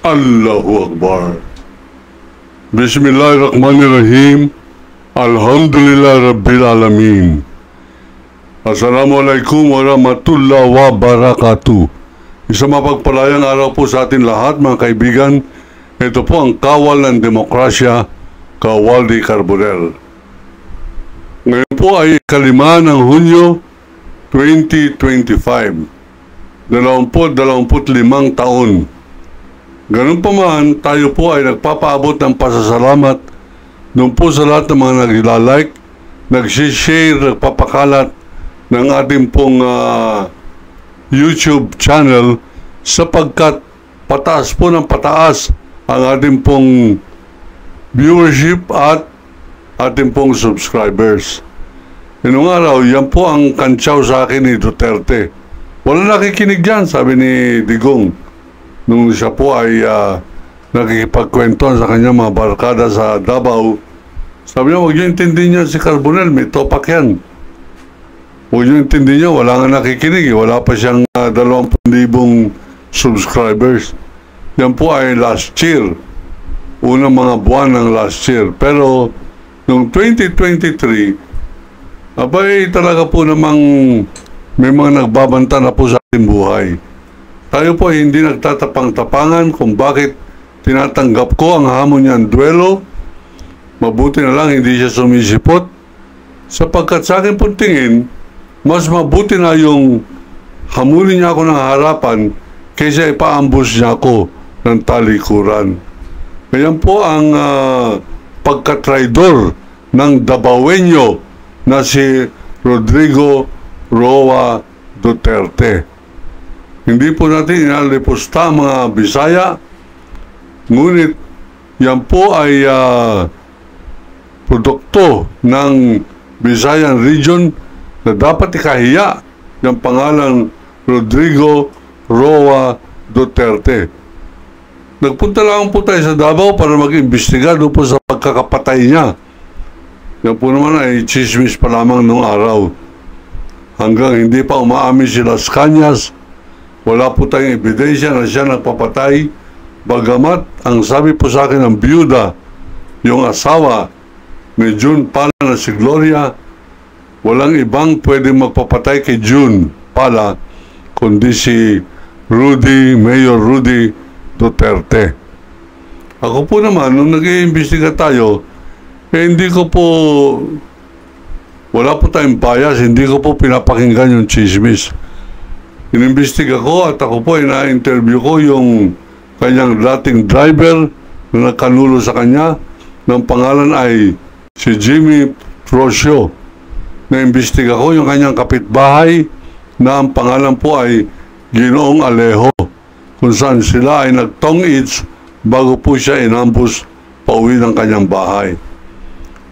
Allahu Akbar. Bismillahirrahmanirrahim. Alhamdulillah Rabbil Alamin. Assalamualaikum warahmatullahi wabarakatuh. Isang mapagpalayang araw po sa atin lahat, mga kaibigan. Ito po ang Kawal ng Demokrasya, Kawal di Carbonell. Ngayon po ay 5 ng Hunyo 2025. 25 taon. Ganun pa man, tayo po ay nagpapaabot ng pasasalamat doon po sa lahat ng mga nagla-like, nag-share, nagpapakalat ng ating pong YouTube channel sapagkat pataas po ng pataas ang ating pong viewership at ating pong subscribers. Inong araw, yan po ang kantsaw sa akin ni Duterte. Wala nakikinig dyan, sabi ni Digong, nung siya po ay nakikipagkwentuhan sa kanya mga barkada sa Davao. Sabi niya, huwag niyo intindihin niya si Carbonell, may topak yan. Huwag niyo intindihin niya, wala nga nakikinig, wala pa siyang 20,000 subscribers. Yan po ay last year, unang mga buwan ng last year. Pero, noong 2023, abay talaga po namang may mga nagbabanta na po sa ating buhay. Tayo po ay hindi nagtatapang-tapangan kung bakit tinatanggap ko ang hamon niyang duelo. Mabuti na lang hindi siya sumisipot. Sapagkat sa akin pong tingin, mas mabuti na yung hamulin niya ako ng harapan kaysa ipaambus niya ako ng talikuran. Ngayon po ang pagkatraidor ng Davaoenyo na si Rodrigo Roa Duterte. Hindi po natin inalipusta mga Bisaya, ngunit yan po ay produkto ng Visayan region na dapat ikahiya yung pangalan Rodrigo Roa Duterte. Nagpunta lang po tayo sa Davao para mag-imbestiga doon po sa pagkakapatay niya. Yan po naman ay chismis pa lamang noong araw. Hanggang hindi pa umaamin si Las Cañas, wala po tayong ebidensya na siya nagpapatay. Bagamat, ang sabi po sa akin ng biyuda, yung asawa ni June Pala na si Gloria, walang ibang pwede magpapatay kay June Pala kundi si Mayor Rudy Duterte. Ako po naman, nung nag-iimbestiga tayo, hindi ko po, wala po tayong bias, hindi ko po pinapakinggan yung chismis. Inimbestiga ko at ako po ay na-interview ko yung kanyang dating driver na nagkanulo sa kanya, ng pangalan ay si Jimmy Proscio. Na-imbestiga ko yung kanyang kapitbahay na ang pangalan po ay Ginoong Alejo, kung saan sila ay nag-tong-its bago po siya inambus pauwi ng kanyang bahay.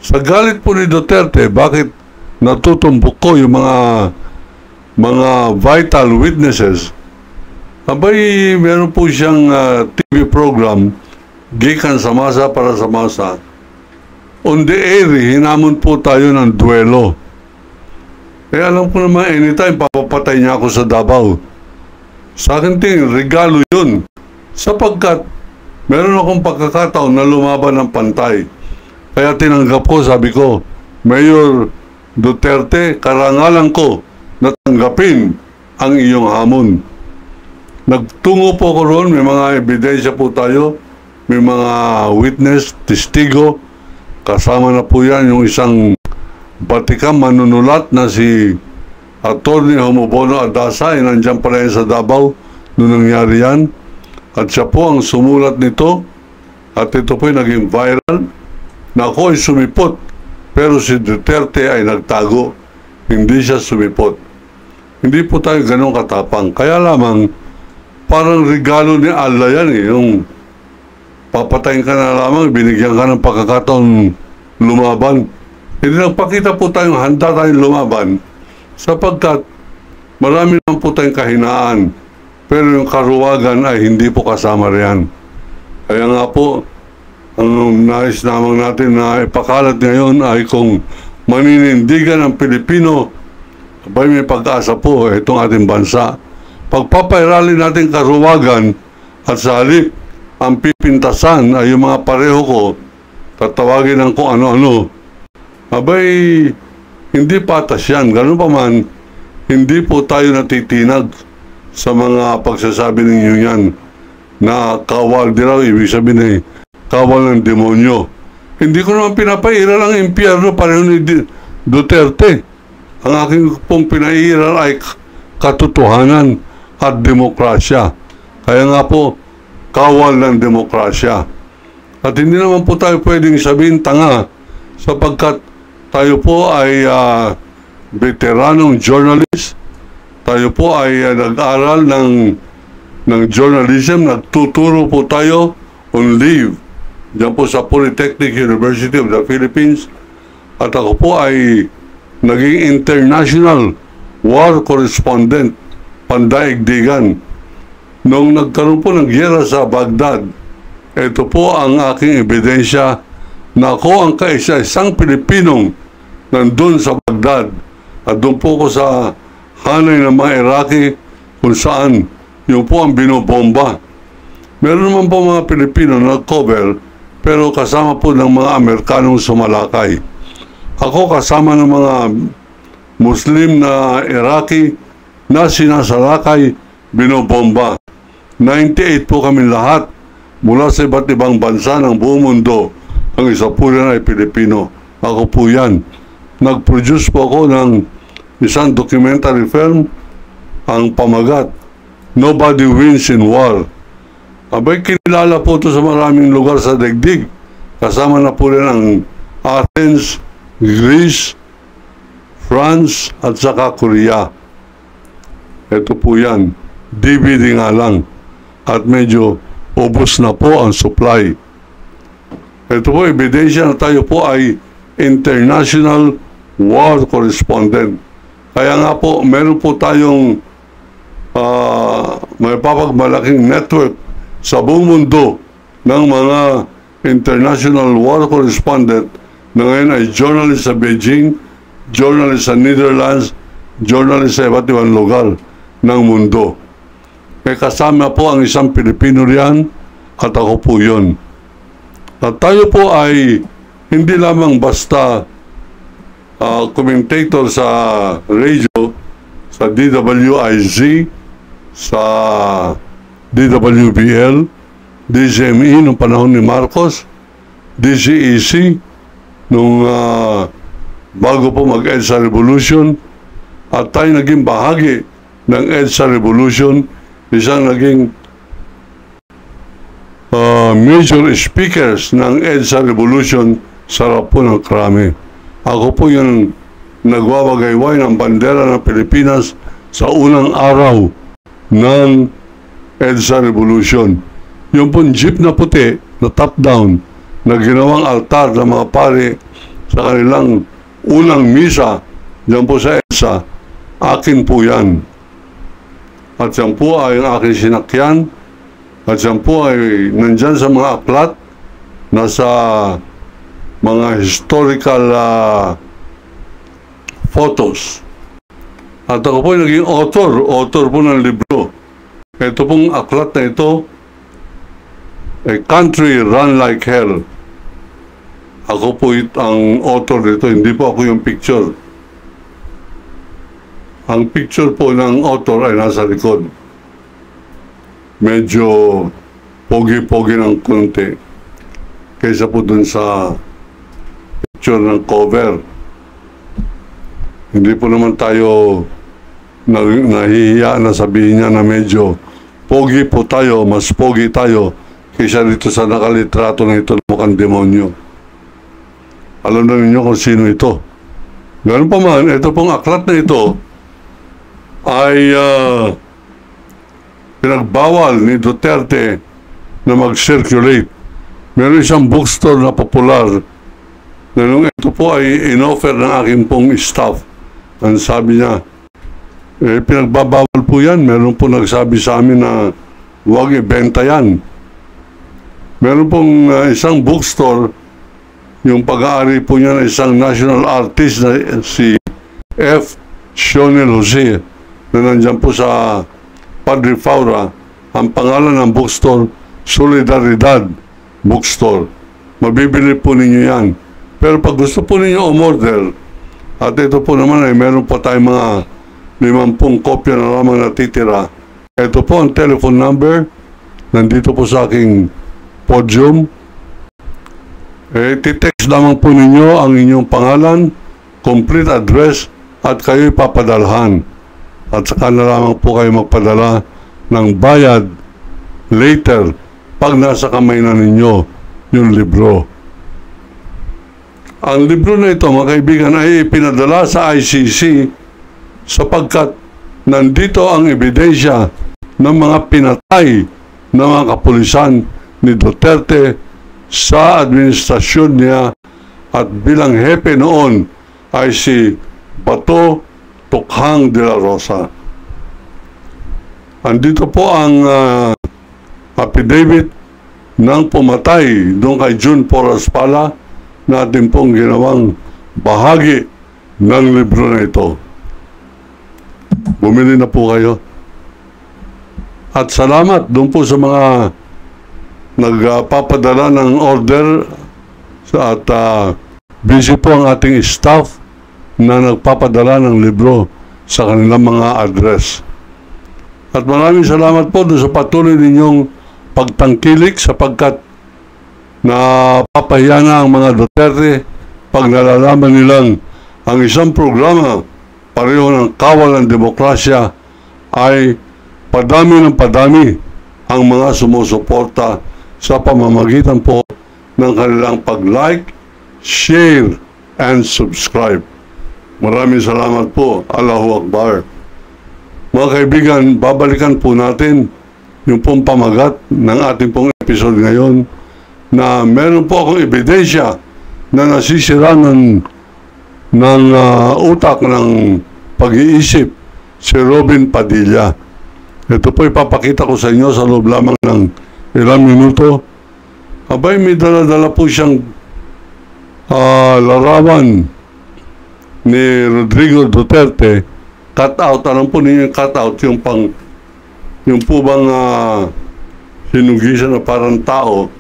Sa galit po ni Duterte, bakit natutumbok ko yung mga vital witnesses? Abay, meron po siyang TV program, Gikan sa Masa para sa Masa. On the air, hinamon po tayo ng duelo. Alam ko naman, anytime papapatay niya ako sa Davao. Sa akin tingin, regalo yun. Sapagkat, meron akong pagkakataon na lumaban ng pantay. Kaya tinanggap ko, sabi ko, Mayor Duterte, karangalan ko na tanggapin ang iyong hamon. Nagtungo po ko roon, may mga ebidensya po tayo, may mga witness, testigo, kasama na po yan yung isang batikang manunulat na si Atty. Homobono Adasa, nandiyan pala yan sa Davao noong nangyari yan. At siya po ang sumulat nito at ito po yung naging viral na ako ay sumipot pero si Duterte ay nagtago, hindi siya sumipot. Hindi po tayo ganun katapang, kaya lamang parang regalo ni Allah yan yung papatayin ka na lamang, binigyan ka ng pagkakataon lumaban. Hindi nagpakita po tayong handa tayong lumaban sapagkat marami naman po tayong kahinaan, pero yung karuwagan ay hindi po kasama riyan. Kaya nga po, ang nais namang natin na ipakalat ngayon ay kung maninindigan ng Pilipino, abay may pag-asa po itong ating bansa. Pagpapairali natin karuwagan at sa halip ang pipintasan ay yung mga pareho ko, tatawagin ng kung ano-ano, abay, hindi patas yan. Ganun pa man, hindi po tayo natitinag sa mga pagsasabi ninyo yan na kawal di raw, ibig sabihin ay kawal ng demonyo. Hindi ko naman pinapairal ang impyerno pareho ni Duterte. Ang aking pong pinairal ay katotohanan at demokrasya. Kaya nga po, kawal ng demokrasya. At hindi naman po tayo pwedeng sabihin tanga sapagkat tayo po ay veteranong journalist. Tayo po ay nag-aral ng journalism. Nagtuturo po tayo on leave diyan po sa Polytechnic University of the Philippines. At ako po ay naging international war correspondent, pandaigdigan. Nung nagkaroon po ng giyera sa Baghdad, ito po ang aking ebidensya na ako ang kaisa-isang Pilipinong nandun sa Baghdad. At doon po ko sa hanay ng mga Iraqi kung saan yung po ang binobomba. Meron naman po mga Pilipino na cover pero kasama po ng mga Amerikanong sumalakay. Ako kasama ng mga Muslim na Iraqi na sinasalakay, binobomba. 98 po kami lahat mula sa iba't ibang bansa ng buong mundo. Ang isa po yan ay Pilipino. Ako po yan. Nag-produce po ako ng isang documentary film, ang pamagat, Nobody Wins in War. Abay, kinilala po ito sa maraming lugar sa daigdig. Kasama na po rin ang Athens, Greece, France, at saka Korea. Ito po yan. DVD nga lang. At medyo ubos na po ang supply. Ito po, ebidensya na tayo po ay international war correspondent. Kaya nga po, meron po tayong may papagmalaking network sa buong mundo ng mga international war correspondent na ngayon ay journalist sa Beijing, journalist sa Netherlands, journalist sa iba't ibang lugar ng mundo. May kasama po ang isang Pilipino riyan at ako po yun. At tayo po ay hindi lamang basta commentator sa radio, sa DWIZ, sa DWBL, DZME noong panahon ni Marcos, DZEC nung bago po mag-EDSA Revolution, at tayo naging bahagi ng EDSA Revolution, isang naging major speakers ng EDSA Revolution sa harap po ng krami. Ako po yung nagwawagayway ng bandera ng Pilipinas sa unang araw ng EDSA Revolution. Yung pong jeep na puti, na top-down, na ginawang altar ng mga pare sa kanilang unang misa dyan po sa EDSA, akin po yan. At yan po ay ang aking sinakyan, at yan po ay nandyan sa mga aklat, nasa mga historical photos. At ako po ay naging author po ng libro. Ito pong aklat na ito, A Country Run Like Hell. Ako po ang author nito, hindi po ako yung picture. Ang picture po ng author ay nasa likod. Medyo pogi-pogi ng konti kaysa po dun sa picture ng cover. Hindi po naman tayo nahihiya na sabihin niya na medyo pogi po tayo, mas pogi tayo kaysa dito sa nakalitrato na ito na mukhang demonyo. Alam na ninyo kung sino ito. Ganun pa man, ito pong aklat na ito ay pinagbawal ni Duterte na mag-circulate. Meron isang bookstore na popular na nung ito po ay in-offer ng aking pong staff. Ang sabi niya, pinagbabawal po yan. Meron po nagsabi sa amin na huwag ibenta yan. Meron pong isang bookstore, yung pag-aari po niya na isang national artist na si F. Shonel Jose, na nandyan po sa Padre Faura. Ang pangalan ng bookstore, Solidaridad Bookstore. Mabibili po ninyo yan. Pero pag gusto po ninyo umorder, at ito po naman ay meron po tayong mga 50 kopya na lamang natitira. Ito po ang telephone number. Nandito po sa aking podium. Titext lamang po ninyo ang inyong pangalan, complete address, at kayo'y papadalhan. At saka na lamang po kayo magpadala ng bayad later pag nasa kamay na ninyo yung libro. Ang libro na ito, mga kaibigan, ay pinadala sa ICC sapagkat nandito ang ebidensya ng mga pinatay ng mga kapulisan ni Duterte sa administrasyon niya, at bilang hepe noon ay si Bato Tukhang de la Rosa. Andito po ang affidavit ng pumatay doon kay June Porras Pala na ating pong ginawang bahagi ng libro na ito. Bumili na po kayo. At salamat doon po sa mga nagpapadala ng order, at busy po ang ating staff na nagpapadala ng libro sa kanilang mga address. At maraming salamat po doon sa patuloy ninyong pagtangkilik, sapagkat napapahiya na ang mga Duterte pag nalalaman nilang ang isang programa pareho ng kawal ng demokrasya ay padami ng padami ang mga sumusuporta sa pamamagitan po ng kanilang pag-like, share, and subscribe. Maraming salamat po. Allahu Akbar. Mga kaibigan, babalikan po natin yung pong pamagat ng ating pong episode ngayon, na meron po akong ebidensya na nasisira ng utak ng pag-iisip si Robin Padilla. Ito po ipapakita ko sa inyo sa loob lamang ng ilang minuto. Abay, may dala-dala po siyang larawan ni Rodrigo Duterte. Cut out. Alam po ninyo yung cut out, yung po bang hinugisan na parang tao.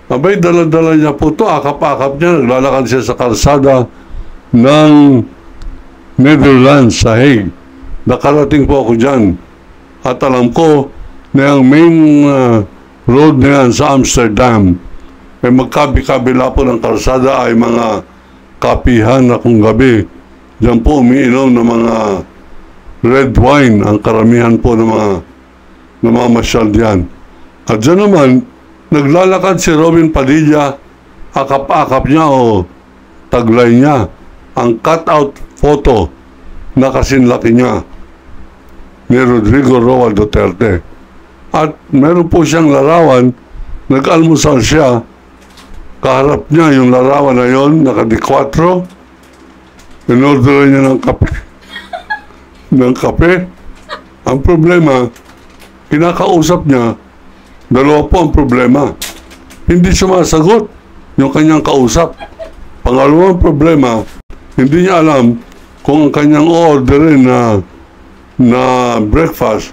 Abay, dala-dala niya po ito. Akap-akap niya. Naglalakad siya sa kalsada ng Netherlands, sa Hague. Nakarating po ako dyan. At alam ko na yung main road na yan sa Amsterdam, ay magkabi-kabila po ng kalsada ay mga kapihan na kung gabi. Diyan po umiinom ng mga red wine, ang karamihan po ng mga masyal diyan. At diyan naman, naglalakad si Robin Padilla, akap-akap niya o taglay niya ang cut-out photo na kasinlaki niya ni Rodrigo Roa Duterte. At meron po siyang larawan, nag-almusal siya, kaharap niya yung larawan na yon, naka-D4, in-order niya ng kape. Ang problema, kinakausap niya, dalawa po ang problema. Hindi sumasagot yung kanyang kausap. Pangalawang problema, hindi niya alam kung ang kanyang orderin na breakfast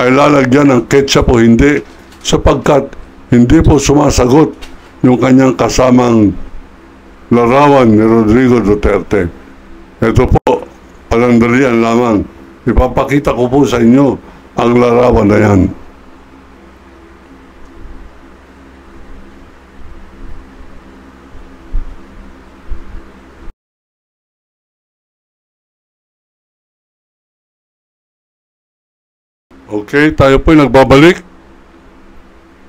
ay lalagyan ng ketchup o hindi, sapagkat hindi po sumasagot yung kanyang kasamang larawan ni Rodrigo Duterte. Ito po, palandalian lamang. Ipapakita ko po sa inyo ang larawan na yan. Okay, tayo po nagbabalik.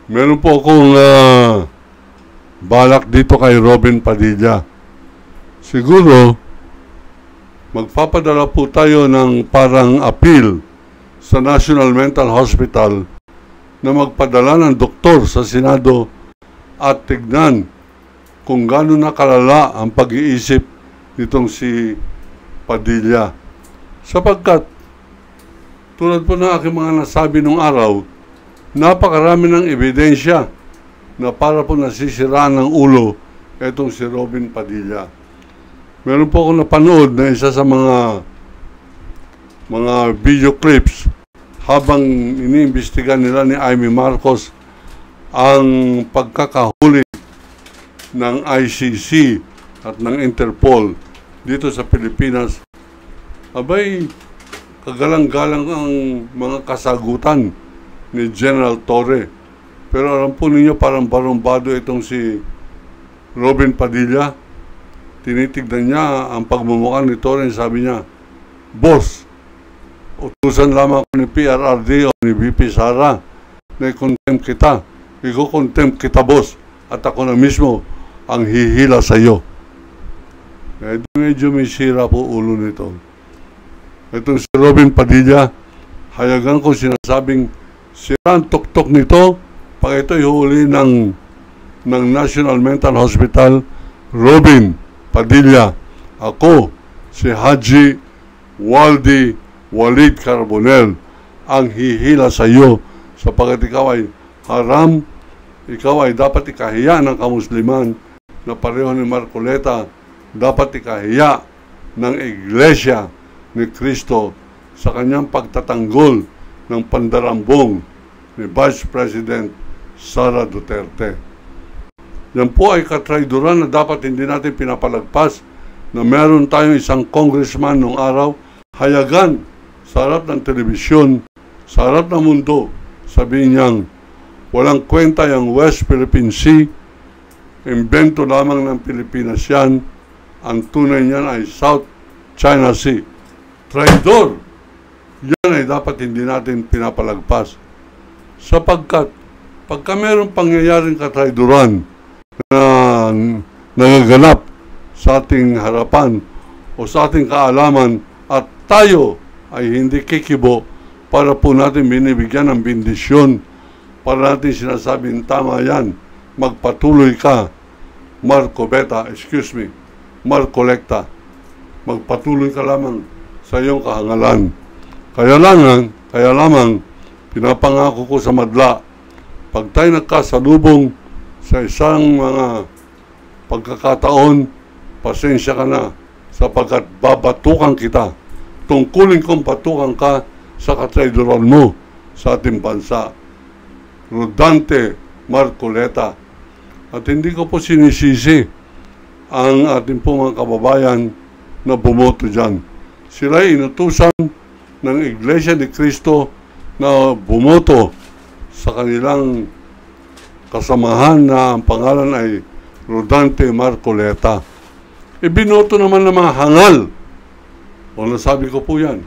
Meron po akong balak dito kay Robin Padilla. Siguro, magpapadala po tayo ng parang appeal sa National Mental Hospital na magpadala ng doktor sa Senado at tignan kung gaano na kalala ang pag-iisip nitong si Padilla. Sapagkat, tulad po na aking mga nasabi nung araw, napakarami ng ebidensya na para po nasisiraan ng ulo itong si Robin Padilla. Meron po akong napanood na isa sa mga video clips habang iniimbestigan nila ni Amy Marcos ang pagkakahuli ng ICC at ng Interpol dito sa Pilipinas, abay, kagalang-galang ang mga kasagutan ni General Torre. Pero alam po ninyo, parang barumbado itong si Robin Padilla. Tinitignan niya ang pagmumukha ni Torre, sabi niya, "Boss, utusan lamang ni PRRD o ni VP Sara na i-contempt kita. I-contempt kita, boss, at ako na mismo ang hihila sa iyo." Medyo may sira po ulo nito. Itong si Robin Padilla, hayagan ko sinasabing sira ang tuktok nito pag ito ihuli ng National Mental Hospital. Robin Padilla, ako si Haji Waldi Walid Carbonell ang hihila sa iyo sapagkat ikaw ay haram, ikaw ay dapat ikahiya ng kamusliman na pareho ni Marcoleta, dapat ikahiya ng Iglesia ni Cristo sa kanyang pagtatanggol ng pandarambong ni Vice President Sara Duterte. Yan po ay katraidoran na dapat hindi natin pinapalagpas na meron tayong isang congressman nung araw, hayagan sa harap ng telebisyon, sa harap ng mundo, sabihin niyang walang kwenta yung West Philippine Sea, imbento lamang ng Pilipinas yan, ang tunay niyan ay South China Sea. Traidor! Yan ay dapat hindi natin pinapalagpas. Sapagkat, pagka mayroong pangyayaring katraidoran na nagaganap sa ating harapan o sa ating kaalaman at tayo ay hindi kikibo para po natin binibigyan ng bendisyon, para natin sinasabing tama yan, magpatuloy ka, Marcoleta, magpatuloy ka lamang sa iyong kahangalan. Kaya lamang, pinapangako ko sa madla, pag tayo nagkasalubong sa isang mga pagkakataon, pasensya ka na, sapagkat babatukan kita. Tungkulin kong batukan ka sa katraidoran mo sa ating bansa. Rodante Marcoleta. At hindi ko po sinisisi ang ating po mga kababayan na bumoto dyan. Sila ay inutusan ng Iglesia ni Cristo na bumoto sa kanilang kasamahan na ang pangalan ay Rodante Marcoleta. Ibinoto naman ng mga hangal. O nasabi ko po yan.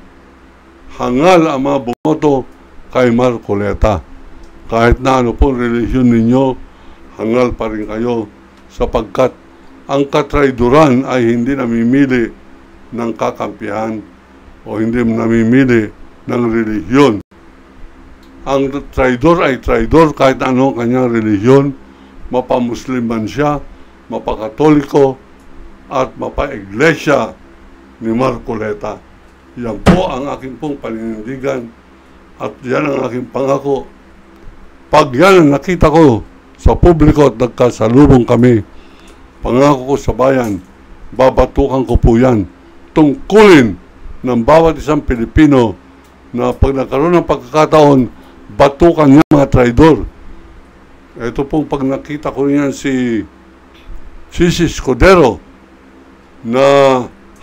Hangal ang mga bumoto kay Marcoleta. Kahit na ano po relihiyon ninyo, hangal pa rin kayo sapagkat ang katraidoran ay hindi namimili ng kakampihan o hindi namimili ng relihiyon. Ang traidor ay traidor kahit ano kanyang relihiyon, mapamuslim man siya, mapakatoliko, at mapa-iglesia ni Marcoleta. Yan po ang aking pong paninindigan at yan ang aking pangako. Pag yan ang nakita ko sa publiko at nagkasalubong kami, pangako ko sa bayan, babatukan ko po yan. Tungkulin ng bawat isang Pilipino na pag nagkaroon ng pagkakataon, batukan niya mga traidor. Ito pong pag nakita ko niyan si Sisi Escudero na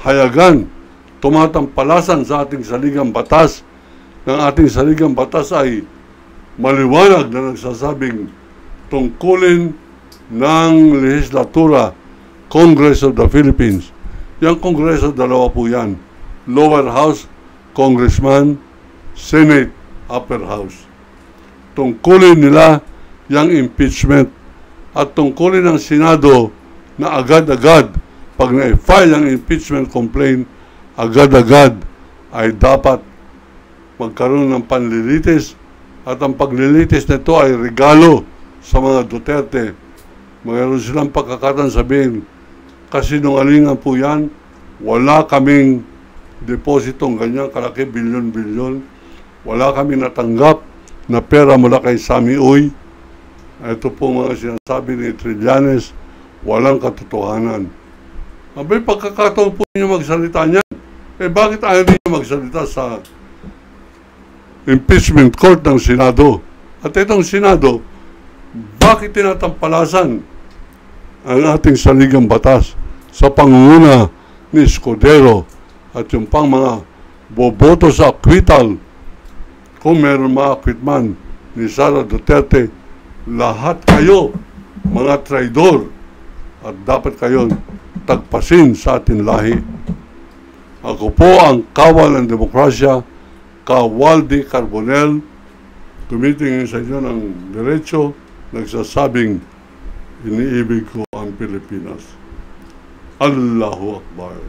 hayagan, tumatampalasan sa ating saligang batas. Ng ating saligang batas ay maliwanag na nagsasabing tungkulin ng legislatura, Congress of the Philippines. Yang Kongreso, dalawa po yan. Lower House, Congressman, Senate, Upper House. Tungkulin nila yung impeachment at tungkulin ng Senado na agad-agad pag na-file ang impeachment complaint, agad-agad ay dapat magkaroon ng panlilitis at ang paglilitis nito ay regalo sa mga Duterte. Mayroon silang pagkakataon sabihin, kasinungalingan po yan, wala kaming depositong ganyan kalaki, bilyon-bilyon, wala kaming natanggap na pera mula kay Sami Uy. Ito po mga sinasabi ni Trillanes, walang katotohanan. Abay, pagkakataon po ninyo magsalita niyan. Bakit ayaw ninyo magsalita sa impeachment court ng Senado? At itong Senado, Bakit tinatampalasan ang ating saligang batas sa pangunguna ni Escudero at yung pang mga boboto sa acquittal? Kung meron ma-acquit man ni Sara Duterte, lahat kayo mga traidor at dapat kayo tagpasin sa ating lahi. Ako po ang kawal ng demokrasya, Kawaldi Carbonell, tumitingin sa inyo ng diretso, nagsasabing iniibig ko ang Pilipinas. Allahu Akbar.